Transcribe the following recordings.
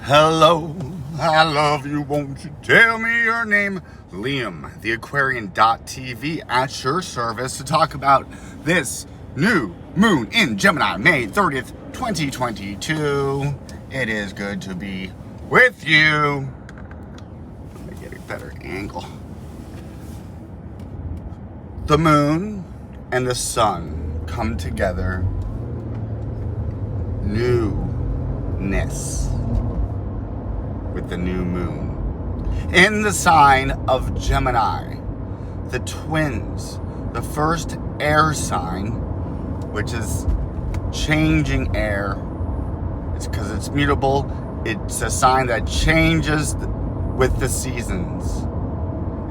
Hello, I love you, won't you tell me your name? Liam, the Aquarian.tv at your service to talk about this new moon in Gemini, May 30th, 2022. It is good to be with you. Let me get a better angle. The moon and the sun come together. Newness. With the new moon in the sign of Gemini, the twins, the first air sign, which is changing air. It's because it's mutable. It's a sign that changes with the seasons.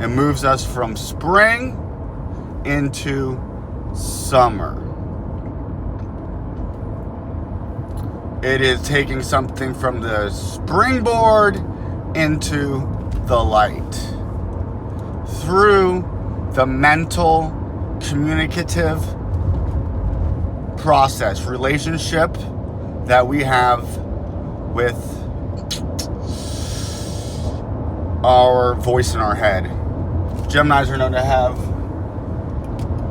It moves us from spring into summer. It is taking something from the springboard into the light. Through the mental, communicative process, relationship that we have with our voice in our head. Geminis are known to have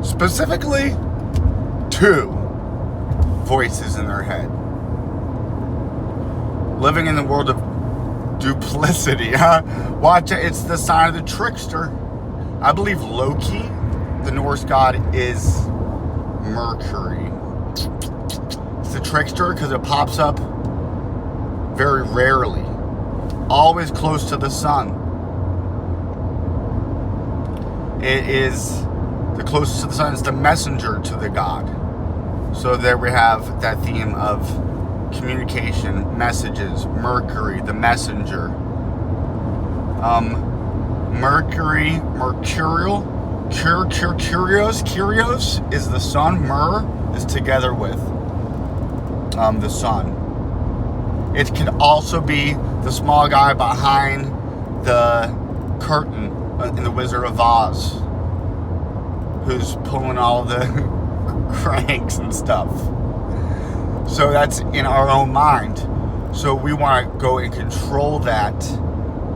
specifically 2 voices in their head. Living in the world of duplicity, huh? Watch it, it's the sign of the trickster. I believe Loki, the Norse god, is Mercury. It's the trickster because it pops up very rarely. Always close to the sun. It is the closest to the sun. It's the messenger to the god. So there we have that theme of communication, messages, Mercury, the messenger. Curios is the sun. Myrrh is together with the sun. It can also be the small guy behind the curtain in the Wizard of Oz, who's pulling all the cranks and stuff. So that's in our own mind. So we want to go and control that,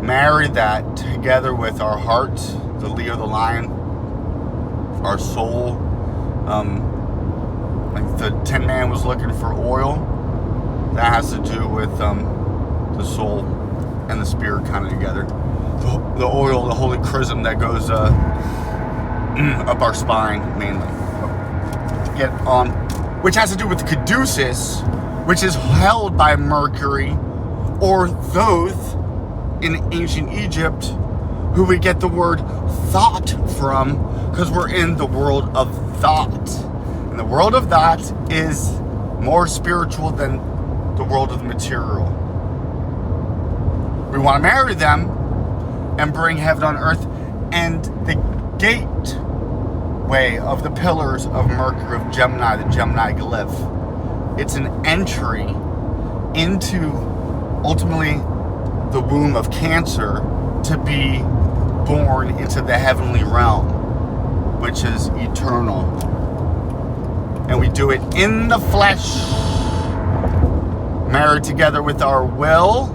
marry that together with our heart, the Leo, the lion, our soul. Like the Tin Man was looking for oil. That has to do with the soul and the spirit kind of together. The oil, the holy chrism that goes up our spine mainly. Get on. Which has to do with Caduceus, which is held by Mercury, or Thoth in ancient Egypt, who we get the word thought from, because we're in the world of thought. And the world of thought is more spiritual than the world of the material. We want to marry them and bring heaven on earth, and the gateway of the pillars of Mercury, of Gemini, the Gemini glyph. It's an entry into ultimately the womb of Cancer to be born into the heavenly realm, which is eternal. And we do it in the flesh, married together with our will,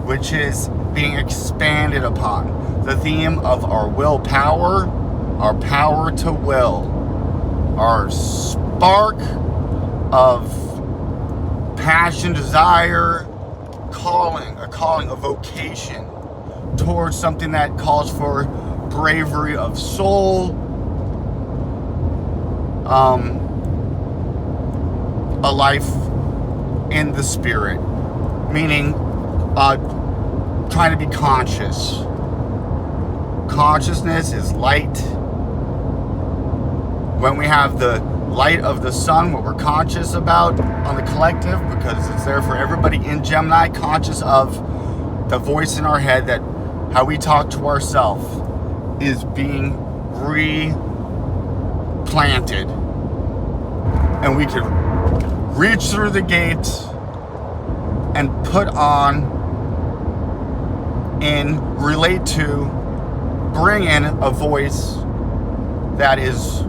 which is being expanded upon. The theme of our willpower, our power to will, our spark of passion, desire, a vocation towards something that calls for bravery of soul, a life in the spirit, meaning trying to be conscious. Consciousness is light. When we have the light of the sun, what we're conscious about on the collective, because it's there for everybody in Gemini, conscious of the voice in our head, that how we talk to ourselves is being replanted. And we can reach through the gate and put on and relate to, bring in a voice that is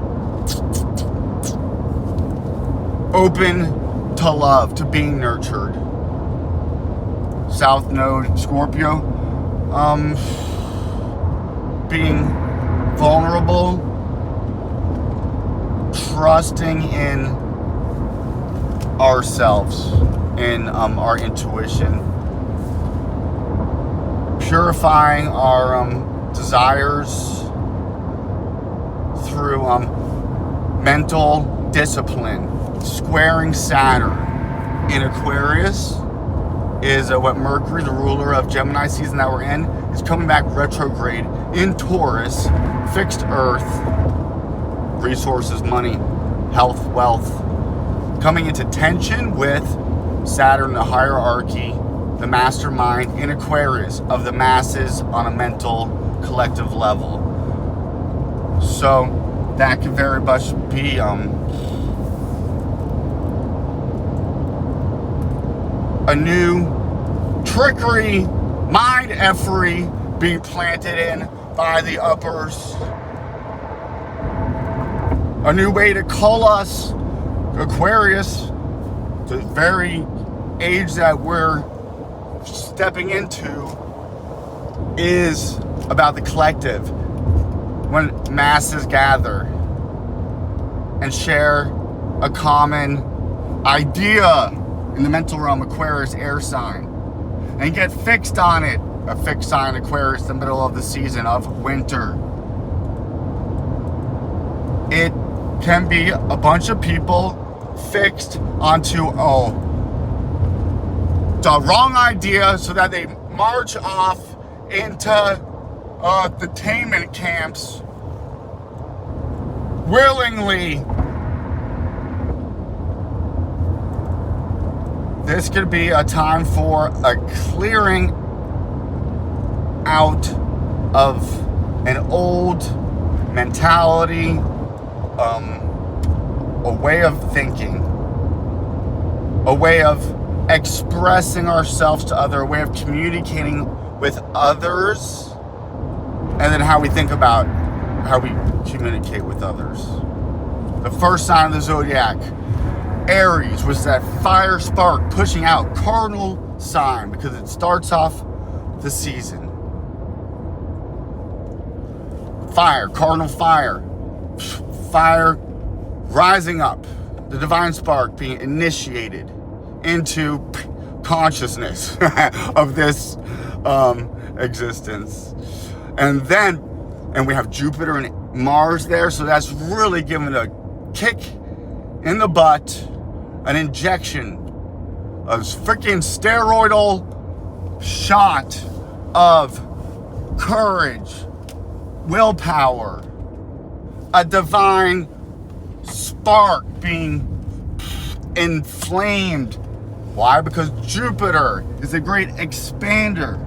open to love, to being nurtured, South Node Scorpio. Being vulnerable, trusting in ourselves, in our intuition, purifying our desires through mental discipline. Squaring Saturn in Aquarius is what Mercury, the ruler of Gemini season that we're in, is coming back retrograde in Taurus, fixed Earth, resources, money, health, wealth, coming into tension with Saturn, the hierarchy, the mastermind in Aquarius of the masses on a mental collective level. So that could very much be a new trickery, mind effery being planted in by the uppers. A new way to call us Aquarius, the very age that we're stepping into, is about the collective. When masses gather and share a common idea in the mental realm, Aquarius air sign, and get fixed on it, a fixed sign Aquarius, the middle of the season of winter. It can be a bunch of people fixed onto the wrong idea so that they march off into the tainment camps willingly. This could be a time for a clearing out of an old mentality, a way of thinking, a way of expressing ourselves to others, a way of communicating with others, and then how we think about how we communicate with others. The first sign of the zodiac, Aries, was that fire spark pushing out, cardinal sign, because it starts off the season. Fire, cardinal fire, fire rising up, the divine spark being initiated into consciousness of this existence. And we have Jupiter and Mars there, so that's really giving a kick in the butt, an injection, a freaking steroidal shot of courage, willpower, a divine spark being inflamed. Why? Because Jupiter is a great expander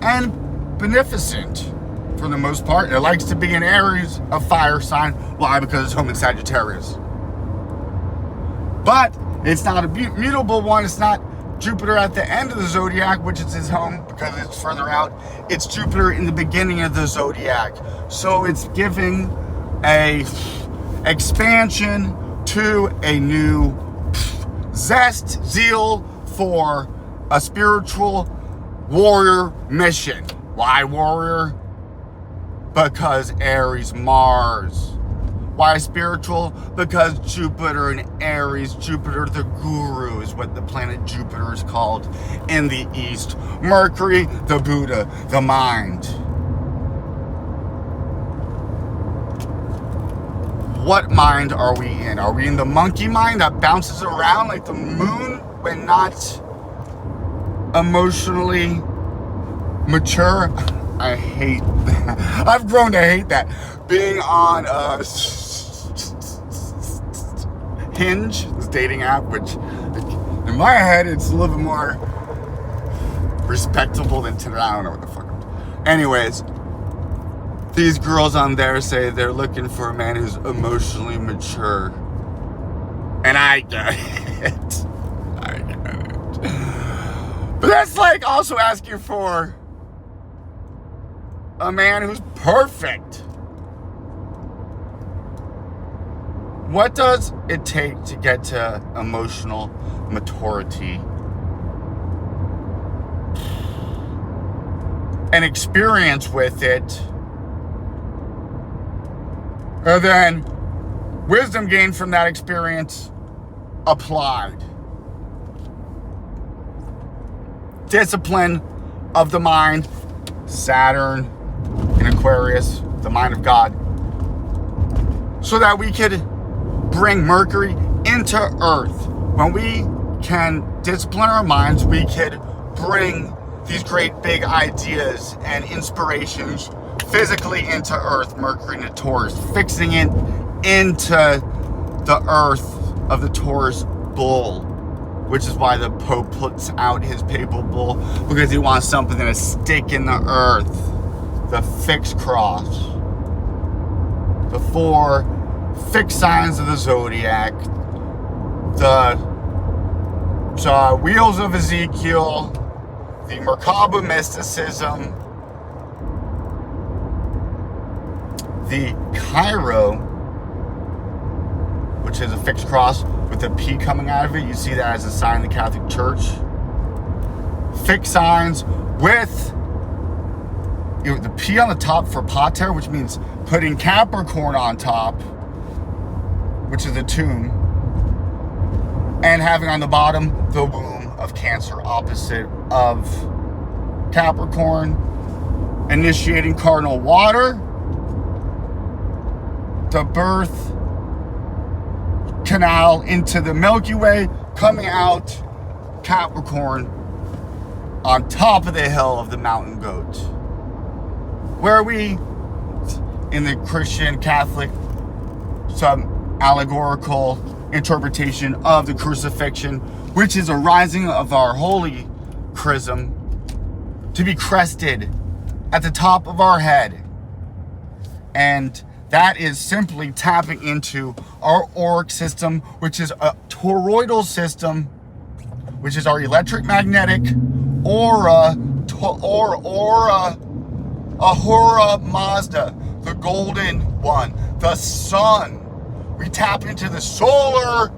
and beneficent for the most part. It likes to be in Aries, a fire sign. Why? Because it's home in Sagittarius. But it's not a mutable one. It's not Jupiter at the end of the zodiac, which is his home because it's further out. It's Jupiter in the beginning of the zodiac. So it's giving a expansion to a new zest, zeal for a spiritual warrior mission. Why warrior? Because Aries, Mars. Why spiritual? Because Jupiter and Aries, Jupiter the guru is what the planet Jupiter is called in the East. Mercury, the Buddha, the mind. What mind are we in? Are we in the monkey mind that bounces around like the moon when not emotionally mature? I hate that. I've grown to hate that. Being on Hinge, this dating app, which in my head it's a little bit more respectable than Tinder. I don't know what the fuck. Anyways, these girls on there say they're looking for a man who's emotionally mature. And I get it. I get it. But that's like also asking for a man who's perfect. What does it take to get to emotional maturity? an experience with it, and then wisdom gained from that experience applied. Discipline of the mind, Saturn in Aquarius, the mind of God, so that we could bring Mercury into Earth. When we can discipline our minds, we could bring these great big ideas and inspirations physically into Earth, Mercury into Taurus, fixing it into the Earth of the Taurus bull, which is why the Pope puts out his papal bull, because he wants something to stick in the Earth, the fixed cross, the 4 fixed signs of the zodiac, the wheels of Ezekiel, the Merkaba mysticism, the Cairo, which is a fixed cross with a P coming out of it. You see that as a sign in the Catholic Church. Fixed signs with the P on the top for Pater, which means putting Capricorn on top, which is the tomb, and having on the bottom the womb of Cancer, opposite of Capricorn, initiating cardinal water, the birth canal into the Milky Way, coming out Capricorn on top of the hill of the mountain goat, where we, in the Christian Catholic, some allegorical interpretation of the crucifixion, which is a rising of our holy chrism to be crested at the top of our head. And that is simply tapping into our auric system, which is a toroidal system, which is our electromagnetic aura, Ahura Mazda, the golden one, the sun. We tap into the solar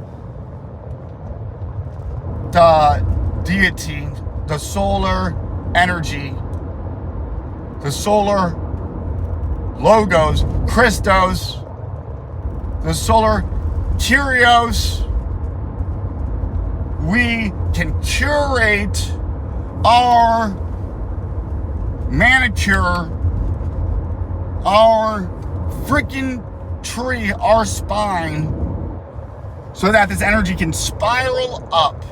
deity, the solar energy, the solar logos, Christos, the solar Kyrios. We can curate our manicure, our freaking tree, our spine, so that this energy can spiral up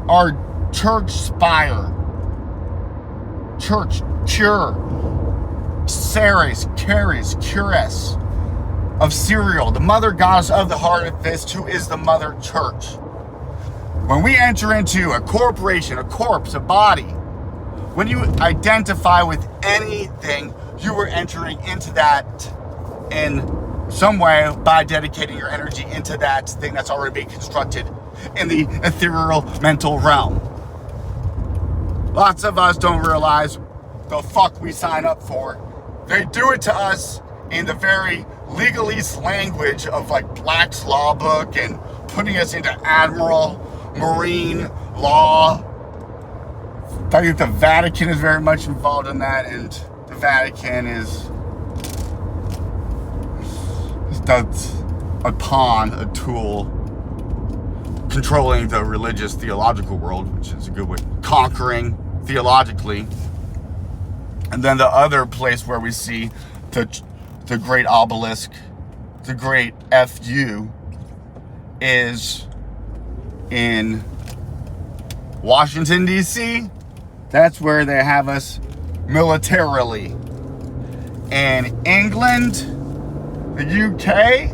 our church spire. Church, cure, Ceres, Ceres, Cures of Cereal, the mother goddess of the harvest, who is the mother church. When we enter into a corporation, a corpse, a body, when you identify with anything, you are entering into that in some way by dedicating your energy into that thing that's already being constructed in the ethereal mental realm. Lots of us don't realize the fuck we sign up for. They do it to us in the very legalese language of like Black's Law Book and putting us into admiral, marine law. I think the Vatican is very much involved in that, and the Vatican is a pawn, a tool, controlling the religious theological world, which is a good way, conquering theologically. And then the other place where we see the great obelisk, the great FU, is in Washington, D.C. That's where they have us militarily. In England, the UK,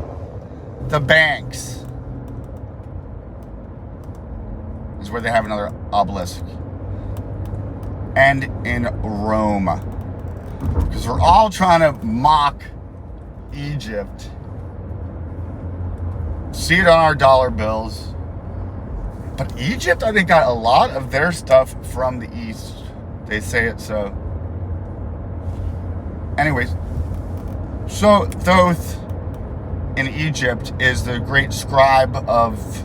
the banks is where they have another obelisk. And in Rome, because we're all trying to mock Egypt. See it on our dollar bills. But Egypt, I think, got a lot of their stuff from the East. They say it so. Anyways, so Thoth in Egypt is the great scribe of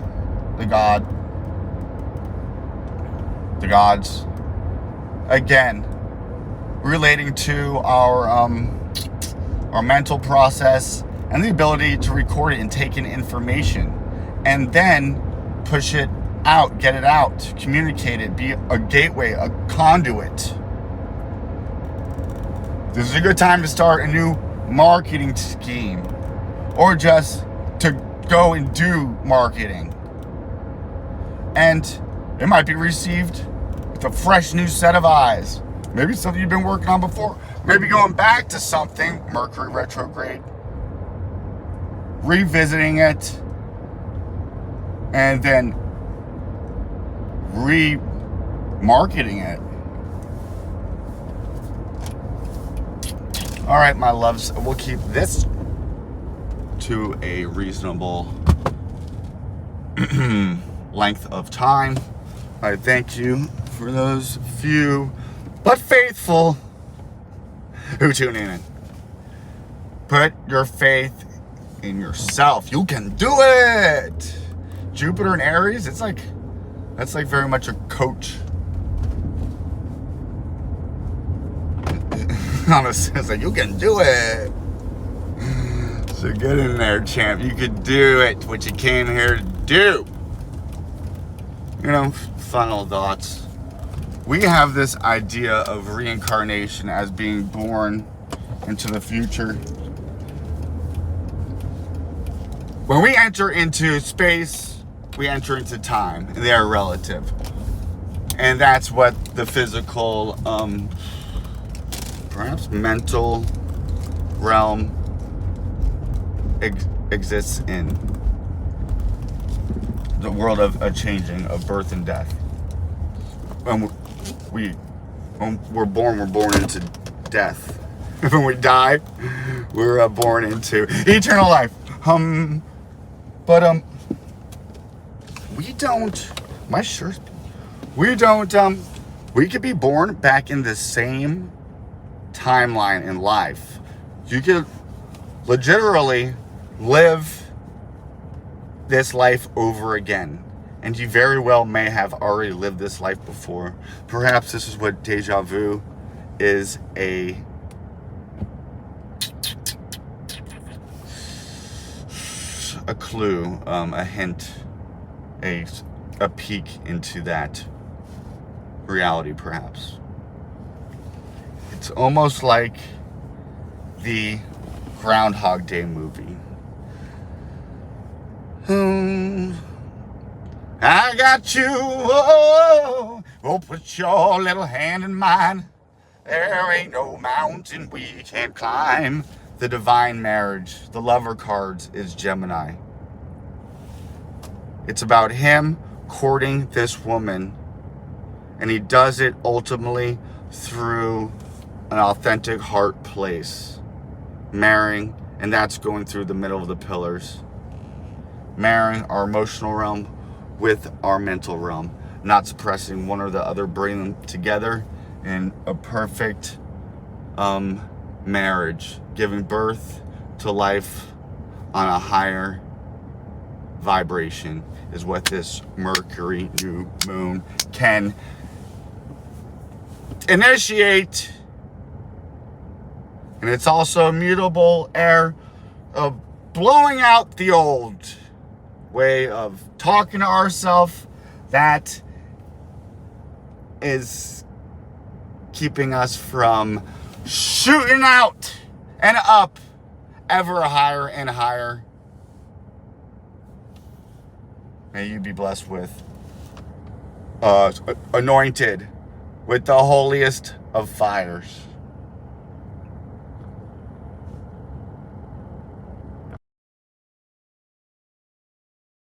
the gods. Again, relating to our mental process and the ability to record it and take in information and then push it out, get it out, communicate it, be a gateway, a conduit. This is a good time to start a new marketing scheme or just to go and do marketing. And it might be received with a fresh new set of eyes. Maybe something you've been working on before. Maybe going back to something, Mercury retrograde, revisiting it, and then remarketing it. All right, my loves, we'll keep this to a reasonable length of time. I thank you for those few but faithful who tune in. Put your faith in yourself. You can do it. Jupiter and Aries, that's like very much a coach. Honestly, it's like, you can do it. So get in there, champ. You could do it. What you came here to do. You know, final thoughts. We have this idea of reincarnation as being born into the future. When we enter into space, we enter into time, and they are relative. And that's what the physical, perhaps mental realm exists in. The world of a changing, of birth and death. When we're born into death. When we die, we're born into eternal life. But we don't. My shirt. We don't. We could be born back in the same timeline in life. You could literally live this life over again. And you very well may have already lived this life before. Perhaps this is what deja vu is a clue, a hint, a peek into that reality, perhaps. It's almost like the Groundhog Day movie. I got you, oh, put your little hand in mine. There ain't no mountain we can't climb. The divine marriage, the lover cards is Gemini. It's about him courting this woman, and he does it ultimately through an authentic heart place. Marrying, and that's going through the middle of the pillars. Marrying our emotional realm with our mental realm, not suppressing one or the other, bring them together in a perfect marriage, giving birth to life on a higher vibration is what this Mercury new moon can initiate. And it's also a mutable air of blowing out the old way of talking to ourselves that is keeping us from shooting out and up ever higher and higher. May you be blessed with anointed with the holiest of fires.